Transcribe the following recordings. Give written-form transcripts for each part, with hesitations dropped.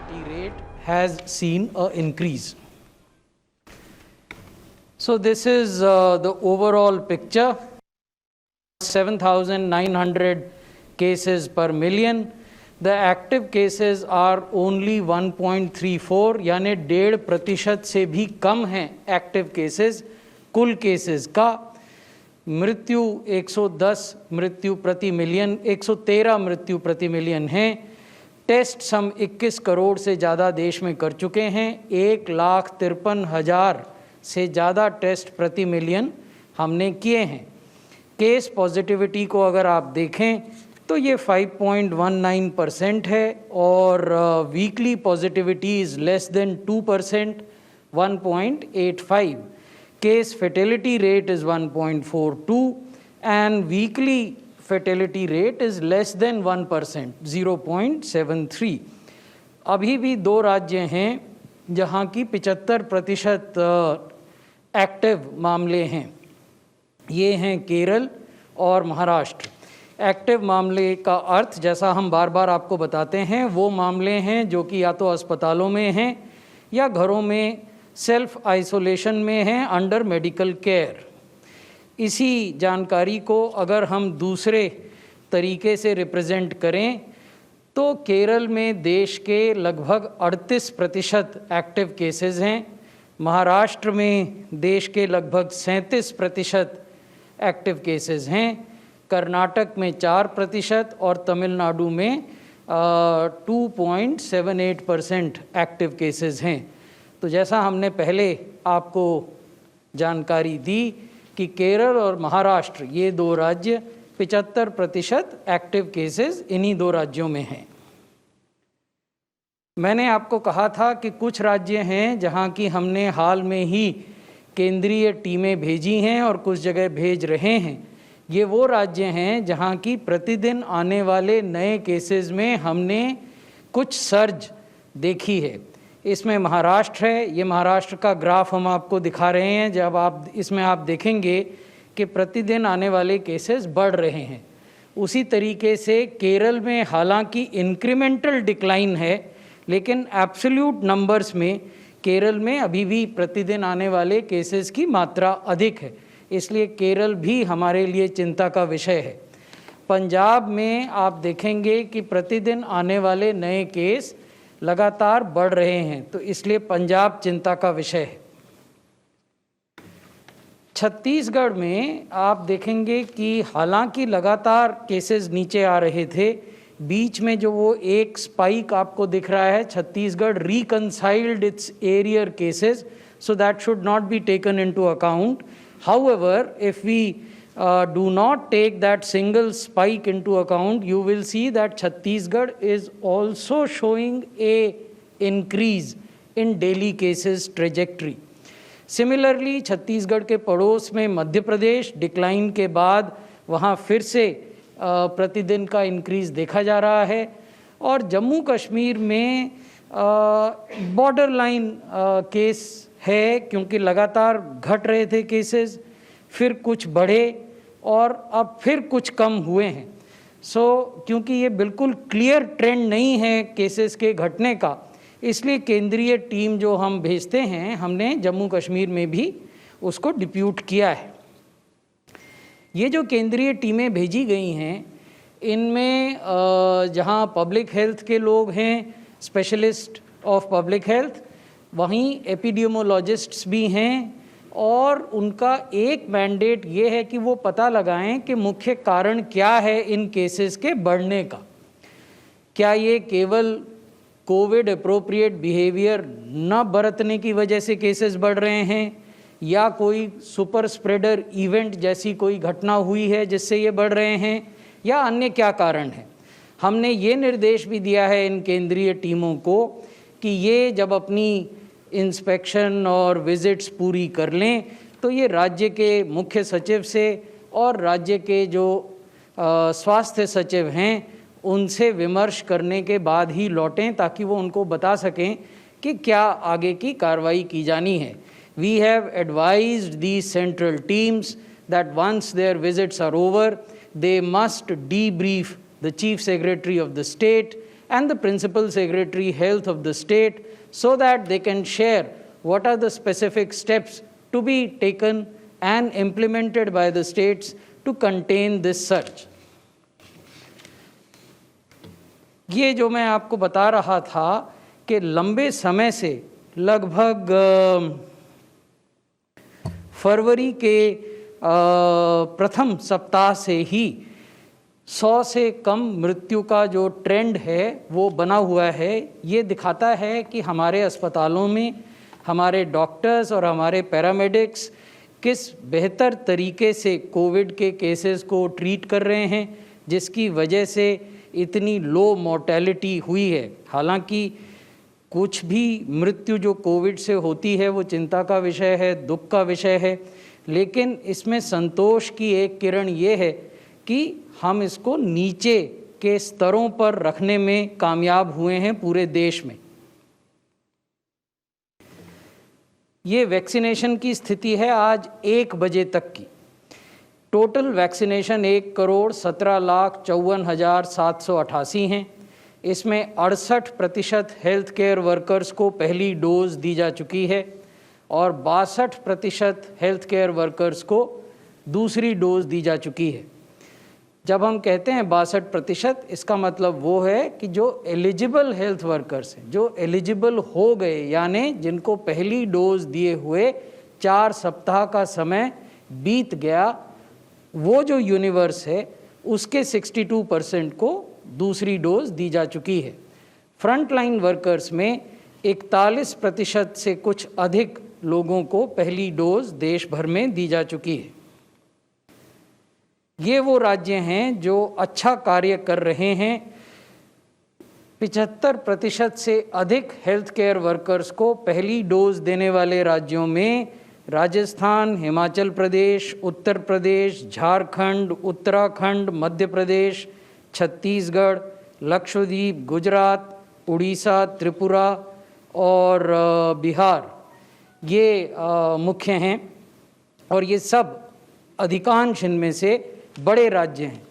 fertility rate has seen an increase. So this is the overall picture. 7,900 cases per million. The active cases are only 1.34, यानी 1.5% से भी कम हैं active cases कुल cases का। मृत्यु 110 मृत्यु प्रति मिलियन, 113 मृत्यु प्रति मिलियन हैं। टेस्ट हम 21 करोड़ से ज़्यादा देश में कर चुके हैं। 1,53,000 से ज़्यादा टेस्ट प्रति मिलियन हमने किए हैं। केस पॉजिटिविटी को अगर आप देखें तो ये 5.19% है और weekly positivity is less than 2%, 1.85. Case fatality rate is 1.42 and weekly fatality rate is less than 1%, 0.73. अभी भी 2 राज्य हैं जहाँ की 75% एक्टिव मामले हैं। ये हैं केरल और महाराष्ट्र। एक्टिव मामले का अर्थ, जैसा हम बार बार आपको बताते हैं, वो मामले हैं जो कि या तो अस्पतालों में हैं या घरों में सेल्फ आइसोलेशन में हैं अंडर मेडिकल केयर। इसी जानकारी को अगर हम दूसरे तरीके से रिप्रेजेंट करें तो केरल में देश के लगभग 38% एक्टिव केसेस हैं, महाराष्ट्र में देश के लगभग 37% एक्टिव केसेस हैं, कर्नाटक में 4% और तमिलनाडु में 2.78% एक्टिव केसेस हैं। तो जैसा हमने पहले आपको जानकारी दी कि केरल और महाराष्ट्र ये 2 राज्य 75% एक्टिव केसेस इन्हीं 2 राज्यों में हैं। मैंने आपको कहा था कि कुछ राज्य हैं जहां की हमने हाल में ही केंद्रीय टीमें भेजी हैं और कुछ जगह भेज रहे हैं। ये वो राज्य हैं जहां की प्रतिदिन आने वाले नए केसेस में हमने कुछ सर्ज देखी है। इसमें महाराष्ट्र है। ये महाराष्ट्र का ग्राफ हम आपको दिखा रहे हैं। जब आप इसमें आप देखेंगे कि प्रतिदिन आने वाले केसेस बढ़ रहे हैं। उसी तरीके से केरल में हालांकि इंक्रीमेंटल डिक्लाइन है, लेकिन एब्सोल्यूट नंबर्स में केरल में अभी भी प्रतिदिन आने वाले केसेस की मात्रा अधिक है, इसलिए केरल भी हमारे लिए चिंता का विषय है। पंजाब में आप देखेंगे कि प्रतिदिन आने वाले नए केस लगातार बढ़ रहे हैं, तो इसलिए पंजाब चिंता का विषय है। छत्तीसगढ़ में आप देखेंगे कि हालांकि लगातार केसेस नीचे आ रहे थे, बीच में जो वो एक स्पाइक आपको दिख रहा है, Chhattisgarh reconciled its arrear cases, so that should not be taken into account. However, if we do not take that single spike into account, you will see that Chhattisgarh is also showing a increase in daily cases trajectory. Similarly, Chhattisgarh के पड़ोस में Madhya Pradesh decline के बाद वहाँ फिर से प्रतिदिन का इंक्रीज देखा जा रहा है और जम्मू कश्मीर में बॉर्डर लाइन केस है, क्योंकि लगातार घट रहे थे केसेस, फिर कुछ बढ़े और अब फिर कुछ कम हुए हैं। क्योंकि ये बिल्कुल क्लियर ट्रेंड नहीं है केसेस के घटने का, इसलिए केंद्रीय टीम जो हम भेजते हैं, हमने जम्मू कश्मीर में भी उसको डिप्यूट किया है। ये जो केंद्रीय टीमें भेजी गई हैं, इनमें जहां पब्लिक हेल्थ के लोग हैं, स्पेशलिस्ट ऑफ पब्लिक हेल्थ, वहीं एपिडेमियोलॉजिस्ट्स भी हैं और उनका एक मैंडेट ये है कि वो पता लगाएं कि मुख्य कारण क्या है इन केसेस के बढ़ने का। क्या ये केवल कोविड अप्रोप्रिएट बिहेवियर न बरतने की वजह से केसेस बढ़ रहे हैं, या कोई सुपर स्प्रेडर इवेंट जैसी कोई घटना हुई है जिससे ये बढ़ रहे हैं, या अन्य क्या कारण है। हमने ये निर्देश भी दिया है इन केंद्रीय टीमों को कि ये जब अपनी इंस्पेक्शन और विजिट्स पूरी कर लें तो ये राज्य के मुख्य सचिव से और राज्य के जो स्वास्थ्य सचिव हैं उनसे विमर्श करने के बाद ही लौटें, ताकि वो उनको बता सकें कि क्या आगे की कार्रवाई की जानी है। We have advised these central teams that once their visits are over, they must debrief the Chief Secretary of the state and the Principal Secretary Health of the state, so that they can share what are the specific steps to be taken and implemented by the states to contain this surge. ये जो मैं आपको बता रहा था कि लंबे समय से लगभग फरवरी के प्रथम सप्ताह से ही 100 से कम मृत्यु का जो ट्रेंड है वो बना हुआ है। ये दिखाता है कि हमारे अस्पतालों में हमारे डॉक्टर्स और हमारे पैरामेडिक्स किस बेहतर तरीके से कोविड के केसेस को ट्रीट कर रहे हैं, जिसकी वजह से इतनी लो मोर्टेलिटी हुई है। हालांकि कुछ भी मृत्यु जो कोविड से होती है वो चिंता का विषय है, दुख का विषय है, लेकिन इसमें संतोष की एक किरण ये है कि हम इसको नीचे के स्तरों पर रखने में कामयाब हुए हैं पूरे देश में। ये वैक्सीनेशन की स्थिति है आज 1 बजे तक की। टोटल वैक्सीनेशन 1,17,54,788 हैं। इसमें 68% हेल्थ केयर वर्कर्स को पहली डोज दी जा चुकी है और 62% हेल्थ केयर वर्कर्स को दूसरी डोज दी जा चुकी है। जब हम कहते हैं 62%, इसका मतलब वो है कि जो एलिजिबल हेल्थ वर्कर्स हैं, जो एलिजिबल हो गए, यानी जिनको पहली डोज दिए हुए 4 सप्ताह का समय बीत गया, वो जो यूनिवर्स है उसके 62% को दूसरी डोज दी जा चुकी है। फ्रंट लाइन वर्कर्स में 41% से कुछ अधिक लोगों को पहली डोज देश भर में दी जा चुकी है। ये वो राज्य हैं जो अच्छा कार्य कर रहे हैं। 75% से अधिक हेल्थ केयर वर्कर्स को पहली डोज देने वाले राज्यों में राजस्थान, हिमाचल प्रदेश, उत्तर प्रदेश, झारखंड, उत्तराखंड, मध्य प्रदेश, छत्तीसगढ़, लक्षद्वीप, गुजरात, उड़ीसा, त्रिपुरा और बिहार ये मुख्य हैं। और ये सब अधिकांश इनमें से बड़े राज्य हैं।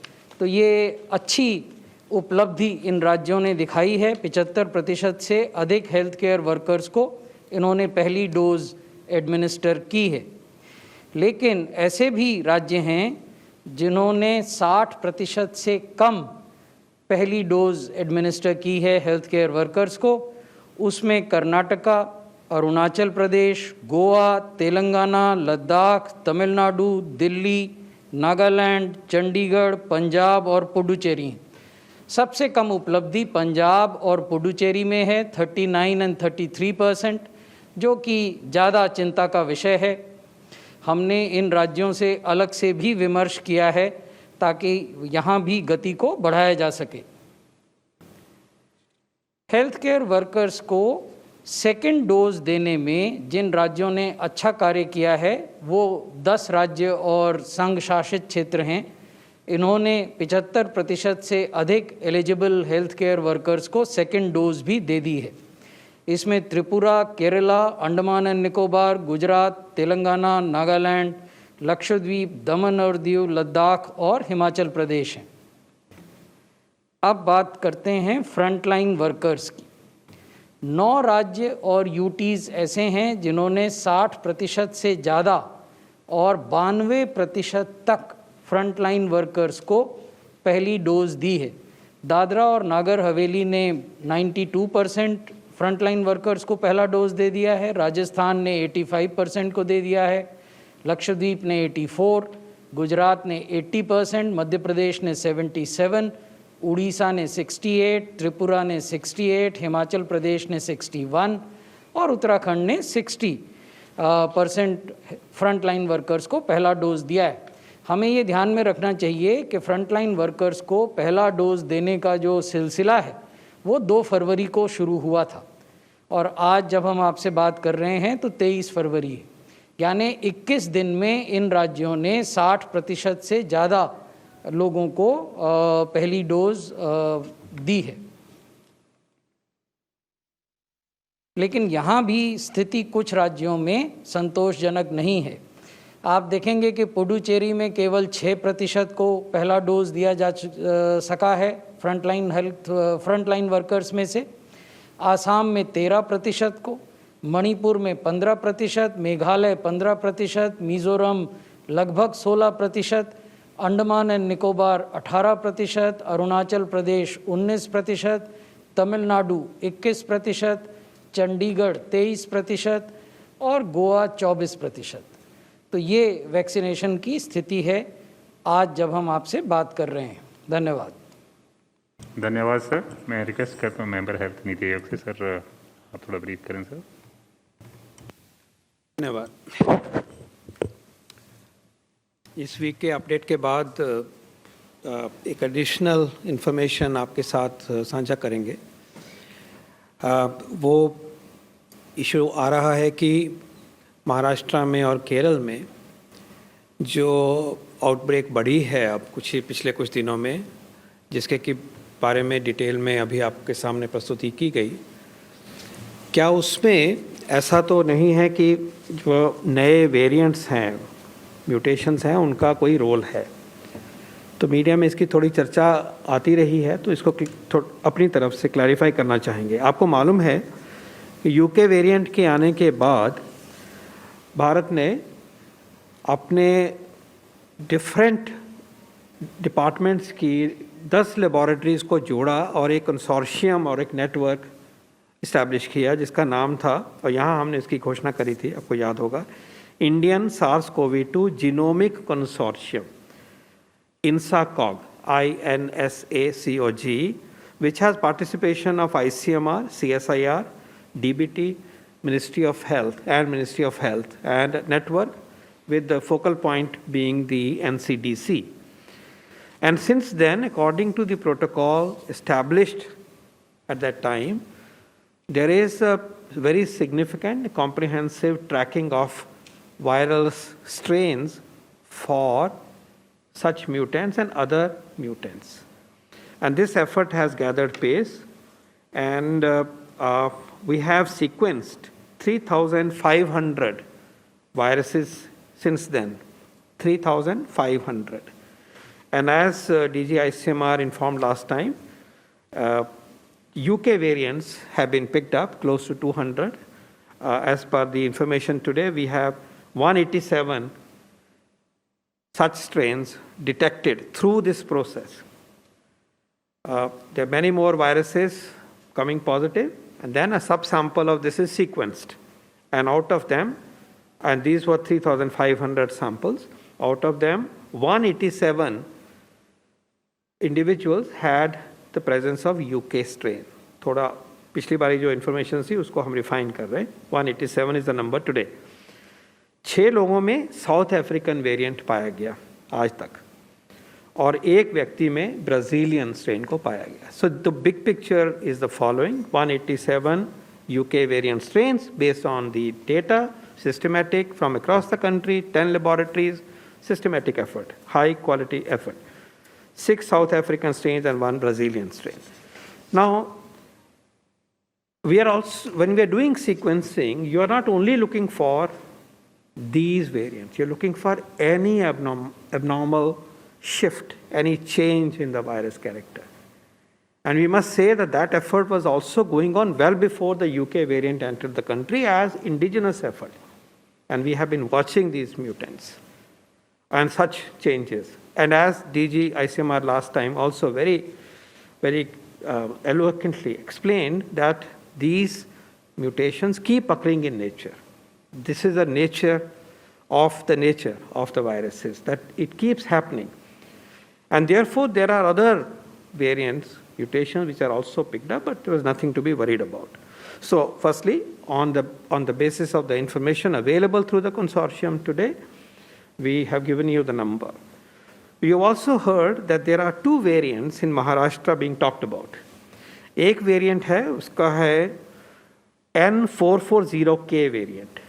तो ये अच्छी उपलब्धि इन राज्यों ने दिखाई है। 75% से अधिक हेल्थ केयर वर्कर्स को इन्होंने पहली डोज एडमिनिस्टर की है। लेकिन ऐसे भी राज्य हैं जिन्होंने 60% से कम पहली डोज एडमिनिस्टर की है हेल्थ केयर वर्कर्स को। उसमें कर्नाटका, अरुणाचल प्रदेश, गोवा, तेलंगाना, लद्दाख, तमिलनाडु, दिल्ली, नागालैंड, चंडीगढ़, पंजाब और पुडुचेरी। सबसे कम उपलब्धि पंजाब और पुडुचेरी में है, 39 और 33%, जो कि ज़्यादा चिंता का विषय है। हमने इन राज्यों से अलग से भी विमर्श किया है ताकि यहाँ भी गति को बढ़ाया जा सके। हेल्थ केयर वर्कर्स को सेकेंड डोज देने में जिन राज्यों ने अच्छा कार्य किया है वो 10 राज्य और संघ शासित क्षेत्र हैं। इन्होंने 75% से अधिक एलिजिबल हेल्थ केयर वर्कर्स को सेकेंड डोज भी दे दी है। इसमें त्रिपुरा, केरला, अंडमान एंड निकोबार, गुजरात, तेलंगाना, नागालैंड, लक्षद्वीप, दमन और दीव, लद्दाख और हिमाचल प्रदेश हैं। अब बात करते हैं फ्रंटलाइन वर्कर्स की। 9 राज्य और यूटीज़ ऐसे हैं जिन्होंने 60% से ज़्यादा और 92% तक फ्रंटलाइन वर्कर्स को पहली डोज दी है। दादरा और नागर हवेली ने 92% फ्रंटलाइन वर्कर्स को पहला डोज दे दिया है। राजस्थान ने 85% को दे दिया है। लक्षद्वीप ने 84%, गुजरात ने 80%, मध्य प्रदेश ने 77%, उड़ीसा ने 68%, त्रिपुरा ने 68%, हिमाचल प्रदेश ने 61% और उत्तराखंड ने 60% फ्रंटलाइन वर्कर्स को पहला डोज दिया है। हमें ये ध्यान में रखना चाहिए कि फ्रंटलाइन वर्कर्स को पहला डोज देने का जो सिलसिला है वो 2 फरवरी को शुरू हुआ था और आज जब हम आपसे बात कर रहे हैं तो 23 फरवरी है, यानी 21 दिन में इन राज्यों ने 60% से ज़्यादा लोगों को पहली डोज दी है। लेकिन यहाँ भी स्थिति कुछ राज्यों में संतोषजनक नहीं है। आप देखेंगे कि पुडुचेरी में केवल 6% को पहला डोज दिया जा सका है फ्रंटलाइन वर्कर्स में से, आसाम में 13% को, मणिपुर में 15%, मेघालय 15%, मिजोरम लगभग 16%, अंडमान एंड निकोबार 18%, अरुणाचल प्रदेश 19%, तमिलनाडु 21%, चंडीगढ़ 23% और गोवा 24%। तो ये वैक्सीनेशन की स्थिति है आज जब हम आपसे बात कर रहे हैं। धन्यवाद। धन्यवाद सर। मैं रिक्वेस्ट करता हूँ मेंबर हेल्थ नीति आयोग से, सर आप थोड़ा ब्रीफ करें सर। धन्यवाद। इस वीक के अपडेट के बाद एक एडिशनल इन्फॉर्मेशन आपके साथ साझा करेंगे। वो इशू आ रहा है कि महाराष्ट्र में और केरल में जो आउटब्रेक बढ़ी है अब पिछले कुछ दिनों में, जिसके कि बारे में डिटेल में अभी आपके सामने प्रस्तुति की गई, क्या उसमें ऐसा तो नहीं है कि जो नए वेरिएंट्स हैं, म्यूटेशंस हैं, उनका कोई रोल है? तो मीडिया में इसकी थोड़ी चर्चा आती रही है, तो इसको अपनी तरफ से क्लैरिफाई करना चाहेंगे। आपको मालूम है कि यूके वेरिएंट के आने के बाद भारत ने अपने डिफरेंट डिपार्टमेंट्स की 10 लेबॉरेटरीज़ को जोड़ा और एक कंसोर्शियम और एक नेटवर्क इस्टेब्लिश किया, जिसका नाम था, और यहाँ हमने इसकी घोषणा करी थी, आपको याद होगा, Indian SARS-CoV-2 genomic consortium, INSACOG, INSACOG, which has participation of ICMR, CSIR, DBT, Ministry of Health and network with the focal point being the NCDC. And since then, according to the protocol established at that time, there is a very significant comprehensive tracking of viral strains for such mutants and other mutants. And this effort has gathered pace, and we have sequenced 3,500 viruses since then, 3,500. And as DG ICMR informed last time, UK variants have been picked up, close to 200. As per the information today, we have 187 such strains detected through this process. There are many more viruses coming positive, and then a subsample of this is sequenced. And out of them, and these were 3,500 samples, out of them, 187 individuals had the presence of UK strain. थोड़ा पिछली बारी जो information थी उसको हम refine कर रहे हैं। 187 इज द नंबर टुडे। 6 लोगों में साउथ अफ्रीकन वेरिएंट पाया गया आज तक, और एक व्यक्ति में ब्राज़ीलियन स्ट्रेन को पाया गया। So the big picture is the following: 187 UK variant strains based on the data, systematic from across the country, 10 laboratories, systematic effort, high quality effort. 6 South African strains and 1 Brazilian strain. Now, we are also, when we are doing sequencing, you are not only looking for these variants, you're looking for any abnormal shift, any change in the virus character. And we must say that that effort was also going on well before the UK variant entered the country as indigenous effort. And we have been watching these mutants and such changes. And as DG ICMR last time also very eloquently explained, that these mutations keep occurring in nature. This is the nature of the viruses, that it keeps happening. And therefore, there are other variants, mutations, which are also picked up, but there was nothing to be worried about. So, firstly, on the basis of the information available through the consortium today, we have given you the number. We have also heard that there are 2 variants in Maharashtra being talked about. एक variant है, उसका है N440K variant,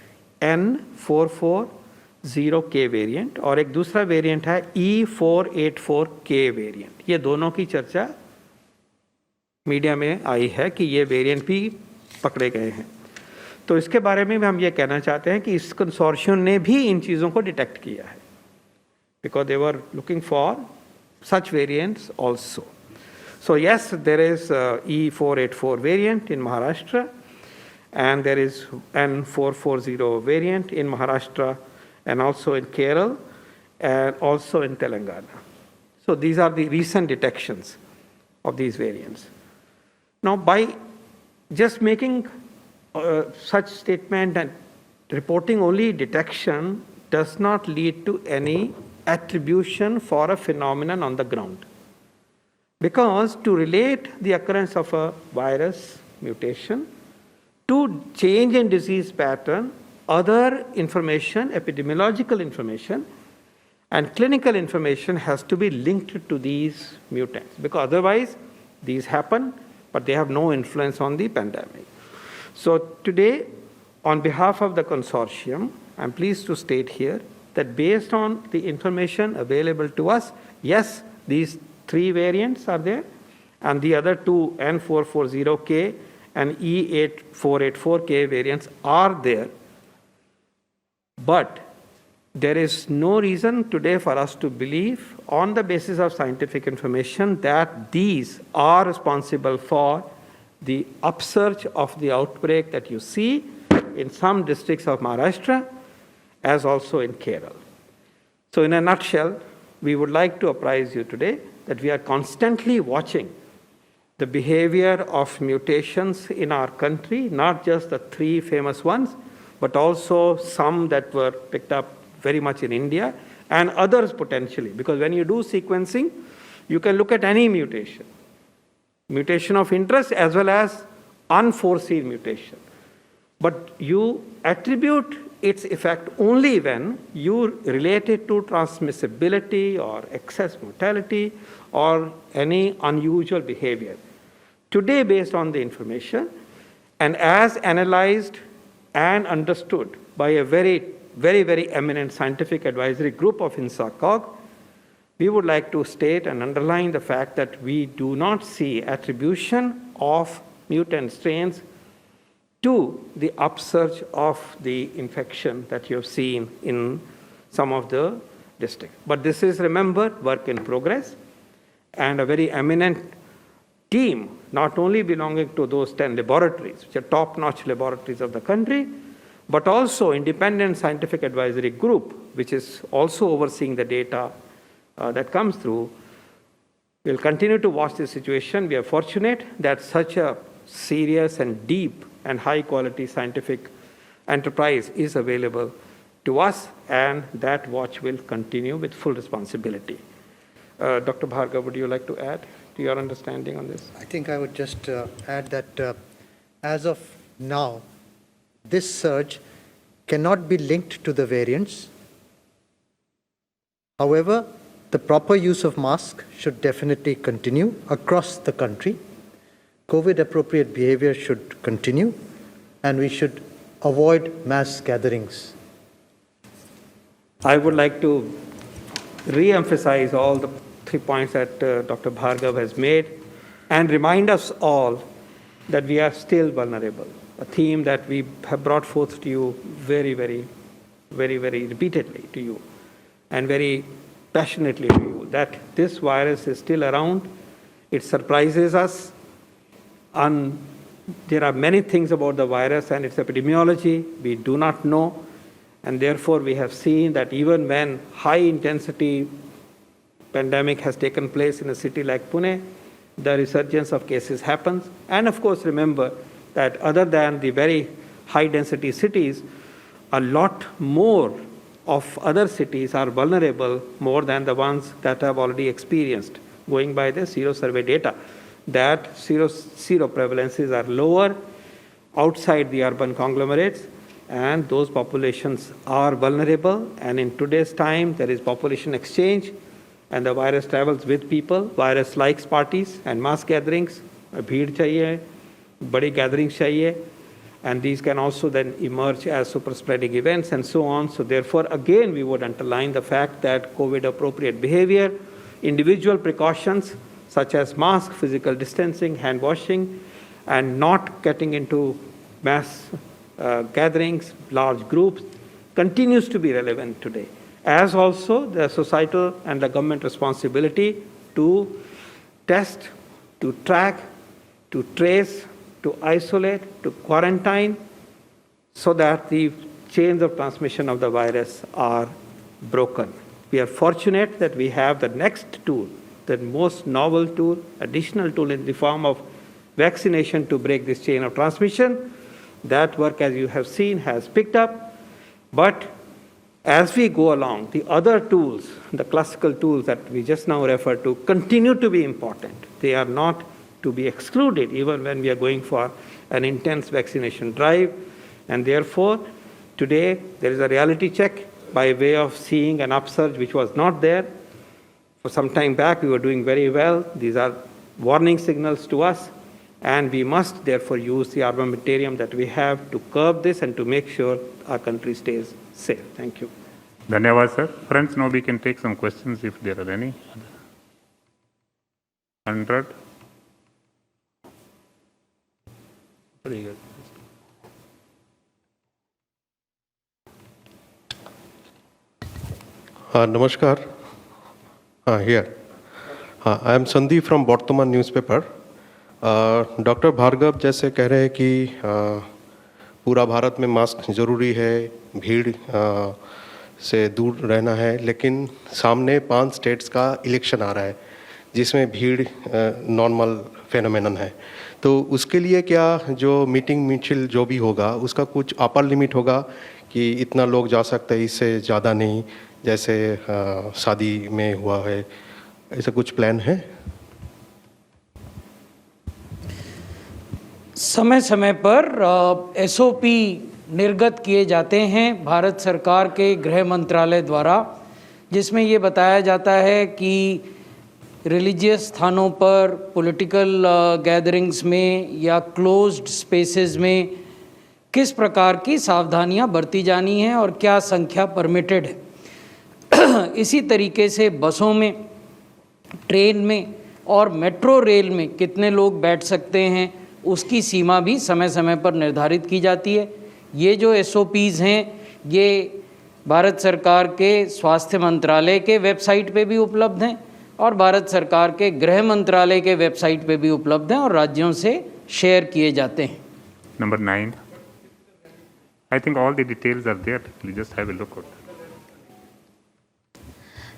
N440K variant, और एक दूसरा variant है E484K variant. ये दोनों की चर्चा मीडिया में आई है कि ये वेरिएंट भी पकड़े गए हैं। तो इसके बारे में भी हम ये कहना चाहते हैं कि इस कंसोर्शियम ने भी इन चीज़ों को डिटेक्ट किया है, because they were looking for such variants also. So yes, there is E484 variant in Maharashtra, and there is N440 variant in Maharashtra, and also in Kerala, and also in Telangana. So these are the recent detections of these variants. Now, by just making such statement and reporting only detection does not lead to any attribution for a phenomenon on the ground. Because to relate the occurrence of a virus mutation to change in disease pattern, other information, epidemiological information, and clinical information has to be linked to these mutants, because otherwise these happen, but they have no influence on the pandemic. So today, on behalf of the consortium, I'm pleased to state here that based on the information available to us, yes, these 3 variants are there, and the other 2 N440K and E8484K variants are there. But there is no reason today for us to believe, on the basis of scientific information, that these are responsible for the upsurge of the outbreak that you see in some districts of Maharashtra, as also in Kerala. So in a nutshell, we would like to apprise you today that we are constantly watching the behavior of mutations in our country, not just the 3 famous ones, but also some that were picked up very much in India, and others potentially. Because when you do sequencing, you can look at any mutation of interest as well as unforeseen mutation. But you attribute its effect only when you relate it to transmissibility or excess mortality or any unusual behavior. Today, based on the information, and as analyzed and understood by a very eminent scientific advisory group of INSACOG, we would like to state and underline the fact that we do not see attribution of mutant strains to the upsurge of the infection that you have seen in some of the districts. But this is, remember, work in progress, and a very eminent team, not only belonging to those 10 laboratories, which are top-notch laboratories of the country, but also independent scientific advisory group, which is also overseeing the data that comes through. We'll continue to watch the situation. We are fortunate that such a serious and deep and high-quality scientific enterprise is available to us, and that watch will continue with full responsibility. Dr. Bhargav, would you like to add to your understanding on this? I think I would just add that as of now, this surge cannot be linked to the variants. However, the proper use of masks should definitely continue across the country. COVID-appropriate behavior should continue, and we should avoid mass gatherings. I would like to re-emphasize all the 3 points that Dr. Bhargav has made, and remind us all that we are still vulnerable. A theme that we have brought forth to you very repeatedly to you, and very passionately to you, that this virus is still around. It surprises us. There are many things about the virus and its epidemiology we do not know, and therefore we have seen that even when high-intensity pandemic has taken place in a city like Pune, the resurgence of cases happens. And of course, remember that other than the very high-density cities, a lot more of other cities are vulnerable more than the ones that have already experienced, going by the Sero survey data, that sero prevalences are lower outside the urban conglomerates, and those populations are vulnerable. And in today's time, there is population exchange, and the virus travels with people. Virus likes parties and mass gatherings. Bheed chahiye, badi gatherings chahiye, and these can also then emerge as super spreading events and so on. So therefore, again, we would underline the fact that COVID-appropriate behavior, individual precautions such as mask, physical distancing, hand washing, and not getting into mass gatherings, large groups, continues to be relevant today, as also the societal and the government responsibility to test to track, to trace, to isolate, to quarantine, so that the chains of transmission of the virus are broken. We are fortunate that we have the next tool, the most novel tool, additional tool in the form of vaccination to break this chain of transmission. That work, as you have seen, has picked up. But as we go along, the other tools, the classical tools that we just now referred to, continue to be important. They are not to be excluded, even when we are going for an intense vaccination drive. And therefore, today, there is a reality check by way of seeing an upsurge which was not there. For some time back, we were doing very well. These are warning signals to us. And we must therefore use the armamentarium that we have to curb this and to make sure our country stays safe. Thank you. Dhanyavad, sir. Friends, now we can take some questions if there are any. 100. Very good. Namaskar. Here. I am Sandeep from Bartaman newspaper. Doctor Bhargava जैसे कह रहे हैं कि पूरा भारत में mask ज़रूरी है, भीड़ से दूर रहना है, लेकिन सामने 5 स्टेट्स का इलेक्शन आ रहा है जिसमें भीड़ नॉर्मल फेनोमेनन है. तो उसके लिए क्या जो मीटिंग मिचिल जो भी होगा उसका कुछ अपर लिमिट होगा कि इतना लोग जा सकते हैं, इससे ज़्यादा नहीं, जैसे शादी में हुआ है, ऐसा कुछ प्लान है? समय समय पर एसओपी निर्गत किए जाते हैं भारत सरकार के गृह मंत्रालय द्वारा, जिसमें ये बताया जाता है कि रिलीजियस स्थानों पर, पॉलिटिकल गैदरिंग्स में या क्लोज्ड स्पेसेस में किस प्रकार की सावधानियां बरती जानी हैं और क्या संख्या परमिटेड है. इसी तरीके से बसों में, ट्रेन में और मेट्रो रेल में कितने लोग बैठ सकते हैं उसकी सीमा भी समय समय पर निर्धारित की जाती है. ये जो एसओपीज़ हैं ये भारत सरकार के स्वास्थ्य मंत्रालय के वेबसाइट पे भी उपलब्ध हैं और भारत सरकार के गृह मंत्रालय के वेबसाइट पे भी उपलब्ध हैं और राज्यों से शेयर किए जाते हैं. Number 9. I think all the details are there. Please just have a look at it.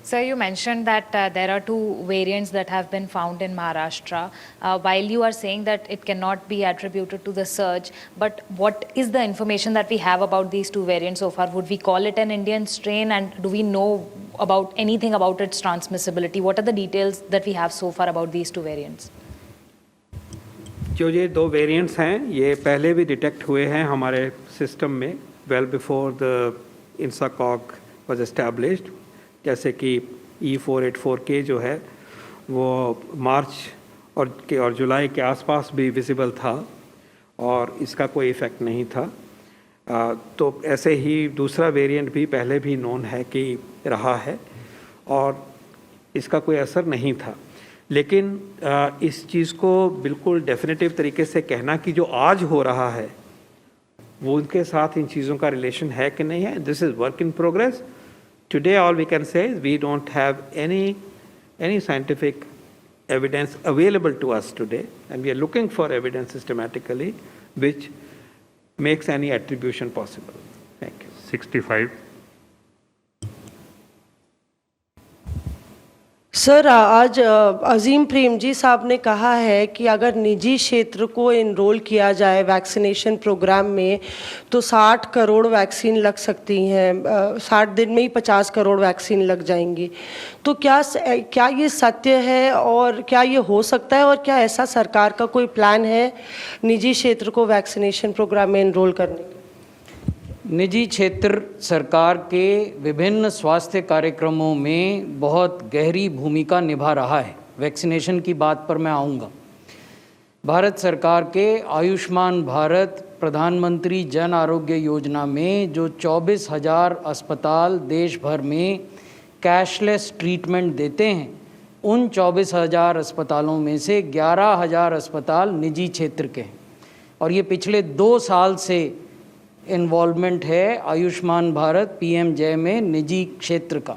Sir, you mentioned that there are 2 variants that have been found in Maharashtra. While you are saying that it cannot be attributed to the surge, but what is the information that we have about these 2 variants so far? Would we call it an Indian strain, and do we know about anything about its transmissibility? What are the details that we have so far about these 2 variants? जो ये 2 variants हैं ये पहले भी detect हुए हैं हमारे system में, well before the INSACOG was established. जैसे कि E484K जो है वो मार्च और जुलाई के आसपास भी विजिबल था और इसका कोई इफ़ेक्ट नहीं था. तो ऐसे ही दूसरा वेरिएंट भी पहले भी नोन है कि रहा है और इसका कोई असर नहीं था. लेकिन इस चीज़ को बिल्कुल डेफिनेटिव तरीके से कहना कि जो आज हो रहा है वो उनके साथ इन चीज़ों का रिलेशन है कि नहीं है, this is work in progress. Today, all we can say is we don't have any scientific evidence available to us today, and we are looking for evidence systematically which makes any attribution possible. Thank you. 65. Sir, आज अजीम प्रेम जी साहब ने कहा है कि अगर निजी क्षेत्र को इनरोल किया जाए वैक्सीनेशन प्रोग्राम में तो 60 करोड़ वैक्सीन लग सकती हैं, 60 दिन में ही 50 करोड़ वैक्सीन लग जाएंगी. तो क्या ये सत्य है और क्या ये हो सकता है, और क्या ऐसा सरकार का कोई प्लान है निजी क्षेत्र को वैक्सीनेशन प्रोग्राम में इनरोल करने का? निजी क्षेत्र सरकार के विभिन्न स्वास्थ्य कार्यक्रमों में बहुत गहरी भूमिका निभा रहा है. वैक्सीनेशन की बात पर मैं आऊँगा. भारत सरकार के आयुष्मान भारत प्रधानमंत्री जन आरोग्य योजना में जो 24,000 अस्पताल देश भर में कैशलेस ट्रीटमेंट देते हैं, उन 24,000 अस्पतालों में से 11,000 अस्पताल निजी क्षेत्र के हैं और ये पिछले 2 साल से इन्वॉल्वमेंट है आयुष्मान भारत PMJ में निजी क्षेत्र का.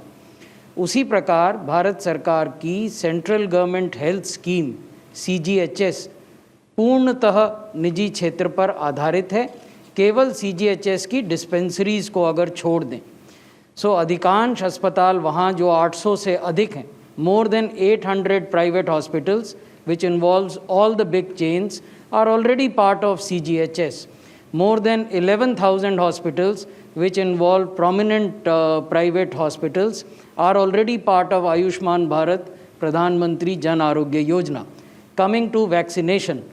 उसी प्रकार भारत सरकार की central government health scheme CGHS पूर्णतः निजी क्षेत्र पर आधारित है। केवल CGHS की डिस्पेंसरीज को अगर छोड़ दें, सो अधिकांश अस्पताल वहाँ जो 800 से अधिक हैं, more than 800 private hospitals which involves all the big chains are already part of CGHS. More than 11,000 hospitals which involve prominent private hospitals are already part of Ayushman Bharat Pradhan Mantri Jan Arogya Yojana. Coming to vaccination,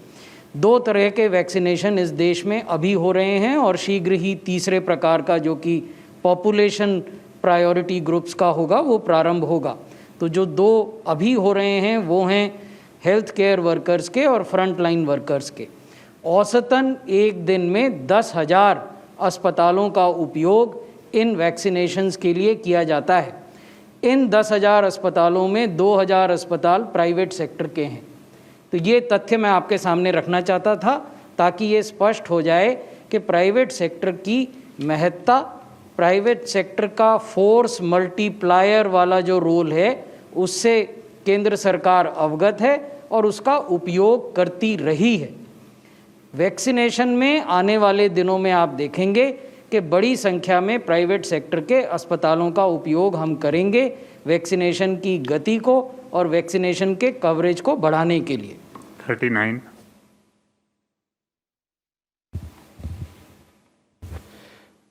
2 तरह के vaccination इस देश में अभी हो रहे हैं और शीघ्र ही तीसरे प्रकार का जो कि पॉपुलेशन प्रायोरिटी ग्रुप्स का होगा वो प्रारंभ होगा। तो जो 2 अभी हो रहे हैं वो हैं हेल्थ केयर वर्कर्स के और फ्रंट लाइन वर्कर्स के। औसतन एक दिन में 10,000 अस्पतालों का उपयोग इन वैक्सीनेशंस के लिए किया जाता है। इन 10,000 अस्पतालों में 2,000 अस्पताल प्राइवेट सेक्टर के हैं। तो ये तथ्य मैं आपके सामने रखना चाहता था ताकि ये स्पष्ट हो जाए कि प्राइवेट सेक्टर की महत्ता, प्राइवेट सेक्टर का फोर्स मल्टीप्लायर वाला जो रोल है उससे केंद्र सरकार अवगत है और उसका उपयोग करती रही है। वैक्सीनेशन में आने वाले दिनों में आप देखेंगे कि बड़ी संख्या में प्राइवेट सेक्टर के अस्पतालों का उपयोग हम करेंगे वैक्सीनेशन की गति को और वैक्सीनेशन के कवरेज को बढ़ाने के लिए। 39।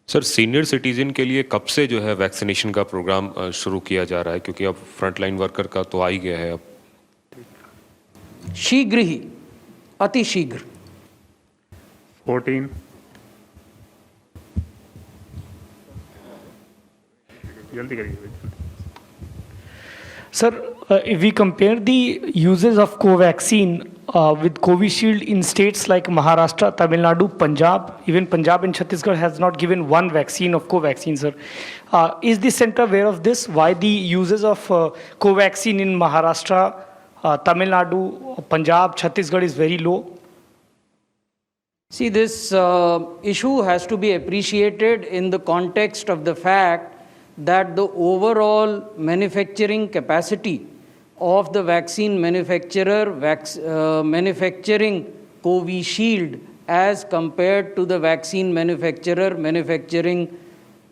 सर, सीनियर सिटीजन के लिए कब से जो है वैक्सीनेशन का प्रोग्राम शुरू किया जा रहा है, क्योंकि अब फ्रंटलाइन वर्कर का तो आ ही गया है अब? शीघ्र ही, अति शीघ्र। 14। जल्दी करिए। Sir, if we compare the uses of Covaxin with Covishield in states like Maharashtra, Tamil Nadu, Punjab, even Punjab and Chhattisgarh has not given one vaccine of Covaxin, sir. Is the center aware of this? Why the uses of Covaxin in Maharashtra, Tamil Nadu, Punjab, Chhattisgarh is very low? See, this issue has to be appreciated in the context of the fact that the overall manufacturing capacity of the vaccine manufacturer manufacturing Covishield as compared to the vaccine manufacturer manufacturing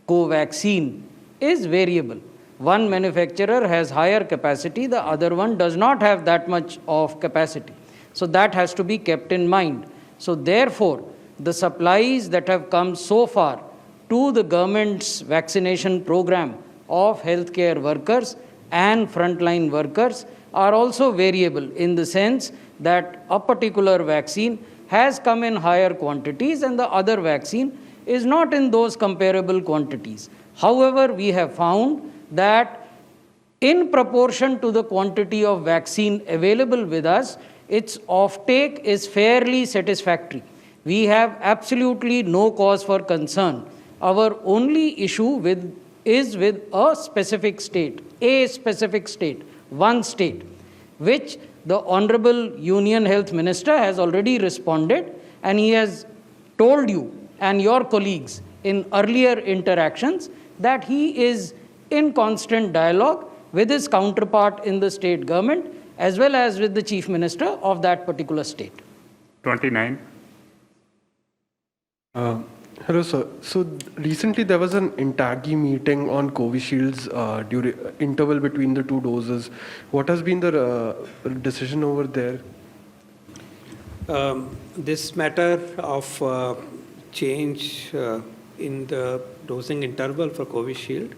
Covaxin is variable. One manufacturer has higher capacity, the other one does not have that much of capacity. So that has to be kept in mind. So therefore, the supplies that have come so far to the government's vaccination program of healthcare workers and frontline workers are also variable in the sense that a particular vaccine has come in higher quantities and the other vaccine is not in those comparable quantities. However, we have found that in proportion to the quantity of vaccine available with us, its offtake is fairly satisfactory. We have absolutely no cause for concern. Our only issue is with a specific state, one state, which the Honorable Union Health Minister has already responded, and he has told you and your colleagues in earlier interactions that he is in constant dialogue with his counterpart in the state government as well as with the Chief Minister of that particular state. 29. Hello, sir. So recently there was an INTAGI meeting on Covishield's during interval between the 2 doses. What has been the decision over there? This matter of change in the dosing interval for Covishield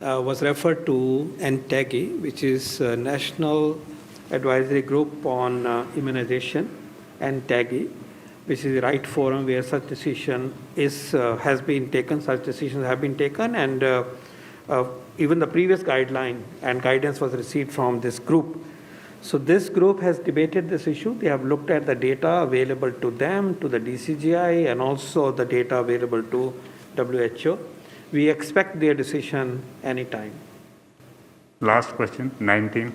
was referred to NTAGI, which is National Advisory Group on Immunization, NTAGI, which is the right forum where such decision has been taken, such decisions have been taken, and even the previous guideline and guidance was received from this group. So this group has debated this issue. They have looked at the data available to them, to the DCGI, and also the data available to WHO. We expect their decision anytime. Last question, 19.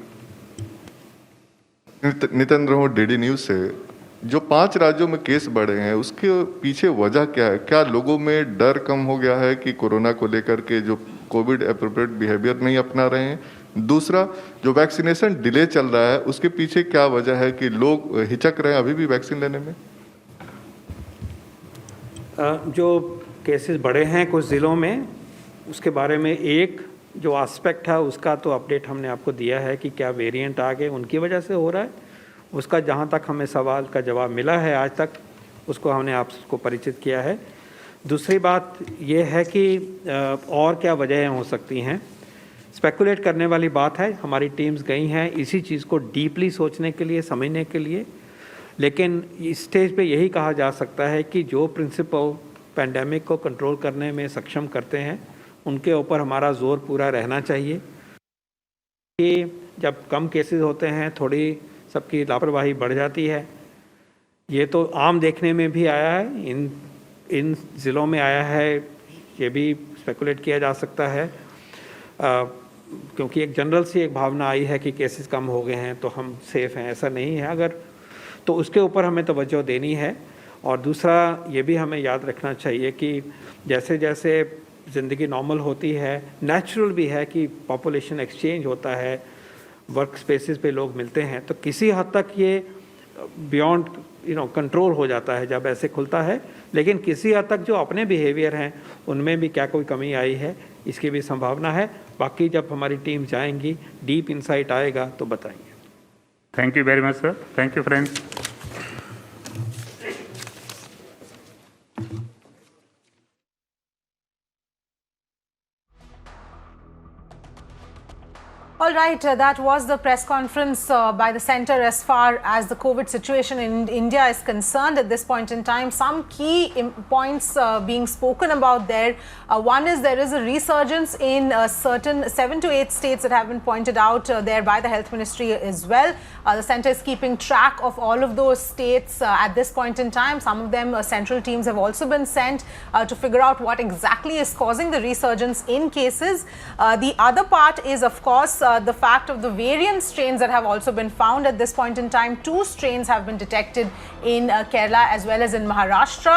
Nitendra हूँ DD news से। जो 5 राज्यों में case बढ़े हैं उसके पीछे वजह क्या है? क्या लोगों में डर कम हो गया है कि कोरोना को लेकर के जो कोविड एप्रोप्रिएट बिहेवियर नहीं अपना रहे हैं, दूसरा, जो वैक्सीनेशन डिले चल रहा है उसके पीछे क्या वजह है कि लोग हिचक रहे हैं अभी भी वैक्सीन लेने में? जो केसेस बढ़े हैं कुछ ज़िलों में, उसके बारे में एक जो एस्पेक्ट है उसका तो अपडेट हमने आपको दिया है कि क्या वेरिएंट आ गए उनकी वजह से हो रहा है। उसका जहाँ तक हमें सवाल का जवाब मिला है आज तक, उसको हमने आपको परिचित किया है। दूसरी बात ये है कि और क्या वजहें हो सकती हैं, स्पेकुलेट करने वाली बात है। हमारी टीम्स गई हैं इसी चीज़ को डीपली सोचने के लिए, समझने के लिए, लेकिन इस स्टेज पे यही कहा जा सकता है कि जो प्रिंसिपल पैंडेमिक को कंट्रोल करने में सक्षम करते हैं उनके ऊपर हमारा जोर पूरा रहना चाहिए। कि जब कम केसेस होते हैं थोड़ी सबकी लापरवाही बढ़ जाती है। ये तो आम देखने में भी आया है, इन ज़िलों में आया है, ये भी स्पेकुलेट किया जा सकता है क्योंकि एक जनरल सी एक भावना आई है कि केसेस कम हो गए हैं तो हम सेफ़ हैं। ऐसा नहीं है, अगर तो उसके ऊपर हमें तवज्जो देनी है। और दूसरा ये भी हमें याद रखना चाहिए कि जैसे जैसे ज़िंदगी नॉर्मल होती है, नेचुरल भी है कि पॉपुलेशन एक्सचेंज होता है, वर्क स्पेसेस पे लोग मिलते हैं, तो किसी हद तक ये बियॉन्ड कंट्रोल हो जाता है जब ऐसे खुलता है। लेकिन किसी हद तक जो अपने बिहेवियर हैं उनमें भी क्या कोई कमी आई है, इसकी भी संभावना है। बाकी जब हमारी टीम जाएंगी, डीप इंसाइट आएगा तो बताएंगे। Thank you very much sir. Thank you friends. All right, that was the press conference by the centre as far as the COVID situation in India is concerned at this point in time. Some key points being spoken about there. One is there is a resurgence in certain 7 to 8 states that have been pointed out there by the Health Ministry as well. The centre is keeping track of all of those states at this point in time. Some of them central teams have also been sent to figure out what exactly is causing the resurgence in cases. The other part is, of course, the fact of the variant strains that have also been found at this point in time. 2 strains have been detected in Kerala as well as in Maharashtra.